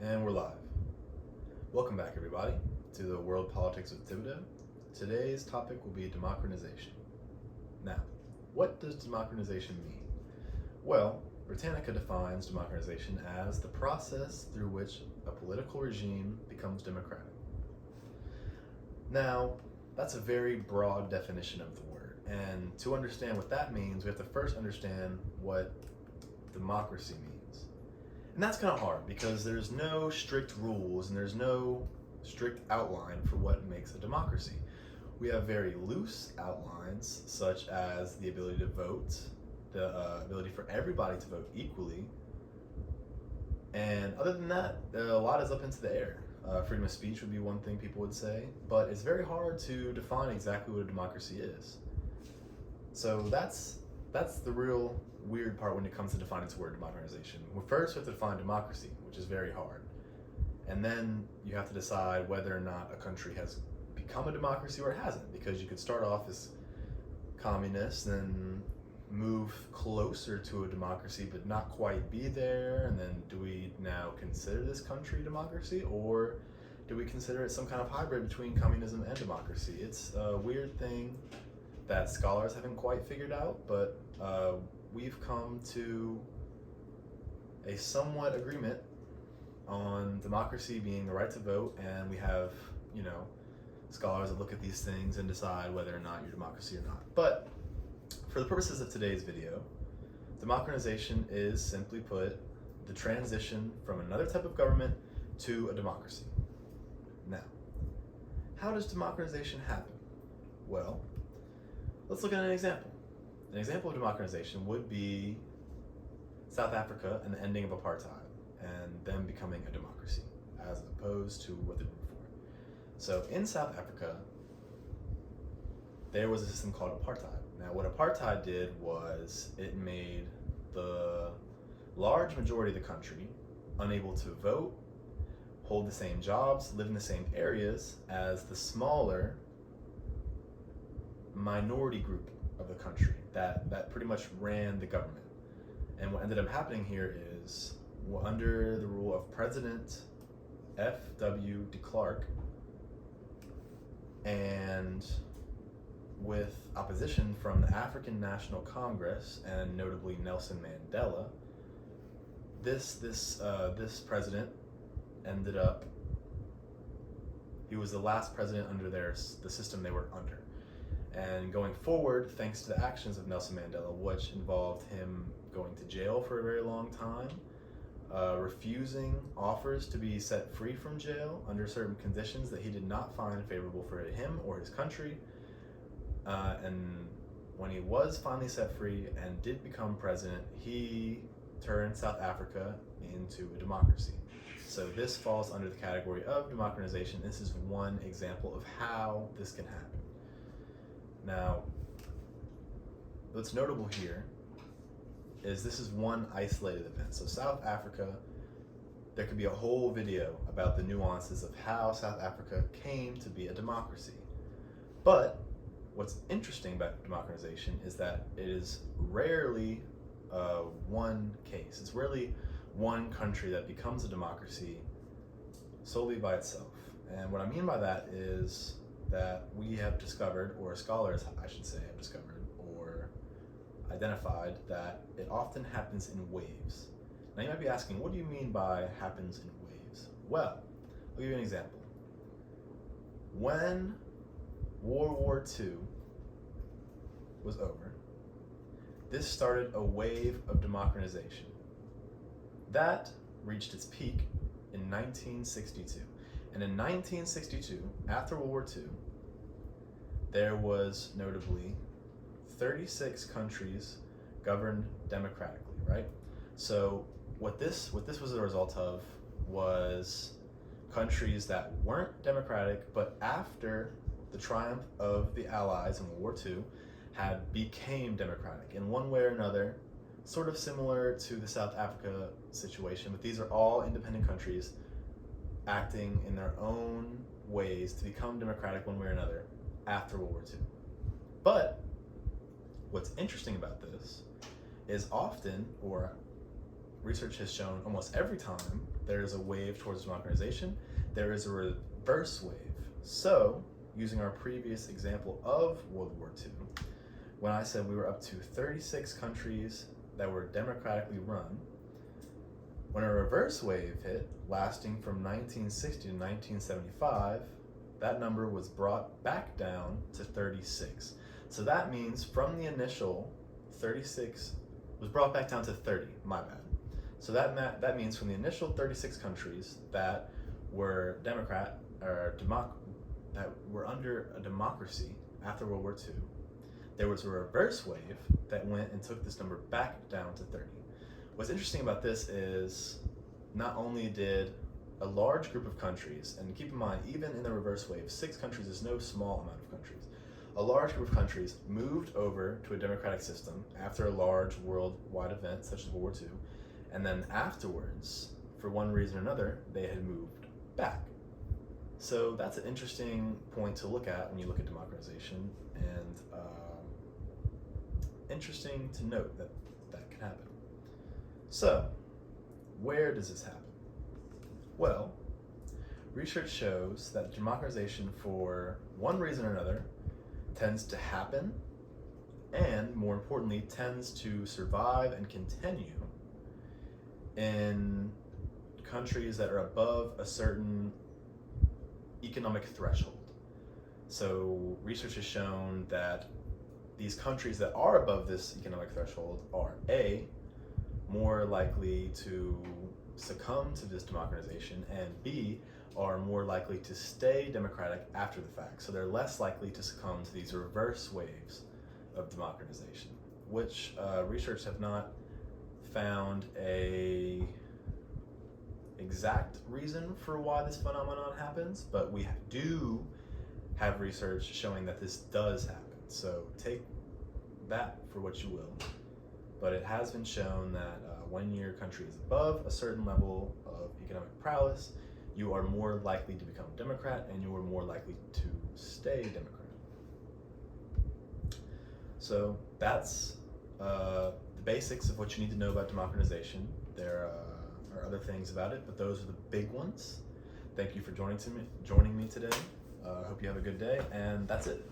And we're live. Welcome back, everybody, to the World Politics with Thibodeau. Today's topic will be democratization. Now, what does democratization mean? Well, Britannica defines democratization as the process through which a political regime becomes democratic. Now, that's a very broad definition of the word, and to understand what that means, we have to first understand what democracy means. And that's kind of hard because there's no strict rules and there's no strict outline for what makes a democracy. We have very loose outlines, such as the ability to vote, the ability for everybody to vote equally, and other than that, a lot is up into the air. Freedom of speech would be one thing people would say, but it's very hard to define exactly what a democracy is. So that's the real weird part when it comes to defining this word democratization. Well, first, we have to define democracy, which is very hard. And then you have to decide whether or not a country has become a democracy or it hasn't, because you could start off as communist, then move closer to a democracy but not quite be there, and then do we now consider this country democracy, or do we consider it some kind of hybrid between communism and democracy? It's a weird thing that scholars haven't quite figured out, but we've come to a somewhat agreement on democracy being the right to vote, and we have, scholars that look at these things and decide whether or not you're democracy or not. But for the purposes of today's video, democratization is, simply put, the transition from another type of government to a democracy. Now, how does democratization happen? Well, let's look at an example. An example of democratization would be South Africa and the ending of apartheid and them becoming a democracy as opposed to what they were before. So in South Africa, there was a system called apartheid. Now what apartheid did was it made the large majority of the country unable to vote, hold the same jobs, live in the same areas as the smaller minority group of the country that pretty much ran the government. And what ended up happening here is, under the rule of President F.W. de Klerk, and with opposition from the African National Congress and notably Nelson Mandela, this president ended up, he was the last president under the system they were under. And going forward, thanks to the actions of Nelson Mandela, which involved him going to jail for a very long time, refusing offers to be set free from jail under certain conditions that he did not find favorable for him or his country, and when he was finally set free and did become president, he turned South Africa into a democracy. So this falls under the category of democratization. This is one example of how this can happen. Now, what's notable here is this is one isolated event. So South Africa, there could be a whole video about the nuances of how South Africa came to be a democracy. But what's interesting about democratization is that it is rarely one case. It's rarely one country that becomes a democracy solely by itself. And what I mean by that is that we have discovered, or scholars, I should say, have discovered or identified that it often happens in waves. Now you might be asking, what do you mean by happens in waves? Well, I'll give you an example. When World War II was over, this started a wave of democratization. That reached its peak in 1962. And in 1962, after World War II, there was notably 36 countries governed democratically, right? So what this was a result of was countries that weren't democratic, but after the triumph of the Allies in World War II became democratic in one way or another, sort of similar to the South Africa situation, but these are all independent countries acting in their own ways to become democratic one way or another after World War II. But what's interesting about this is often, or research has shown almost every time there is a wave towards democratization, there is a reverse wave. So, using our previous example of World War II, when I said we were up to 36 countries that were democratically run, when a reverse wave hit, lasting from 1960 to 1975, that number was brought back down to 36. So that means from the initial 36 was brought back down to 30, my bad. So that means from the initial 36 countries that were that were under a democracy after World War II, there was a reverse wave that went and took this number back down to 30. What's interesting about this is not only did a large group of countries, and keep in mind, even in the reverse wave, 6 countries is no small amount of countries. A large group of countries moved over to a democratic system after a large worldwide event such as World War II, and then afterwards, for one reason or another, they had moved back. So that's an interesting point to look at when you look at democratization, and interesting to note that that can happen. So, where does this happen? Well, research shows that democratization, for one reason or another, tends to happen, and more importantly, tends to survive and continue in countries that are above a certain economic threshold. So research has shown that these countries that are above this economic threshold are A, more likely to succumb to this democratization, and B, are more likely to stay democratic after the fact. So they're less likely to succumb to these reverse waves of democratization, which research have not found a exact reason for why this phenomenon happens, but we do have research showing that this does happen. So take that for what you will. But it has been shown that when your country is above a certain level of economic prowess, you are more likely to become a Democrat, and you are more likely to stay Democrat. So that's the basics of what you need to know about democratization. There are other things about it, but those are the big ones. Thank you for joining me today. I hope you have a good day, and that's it.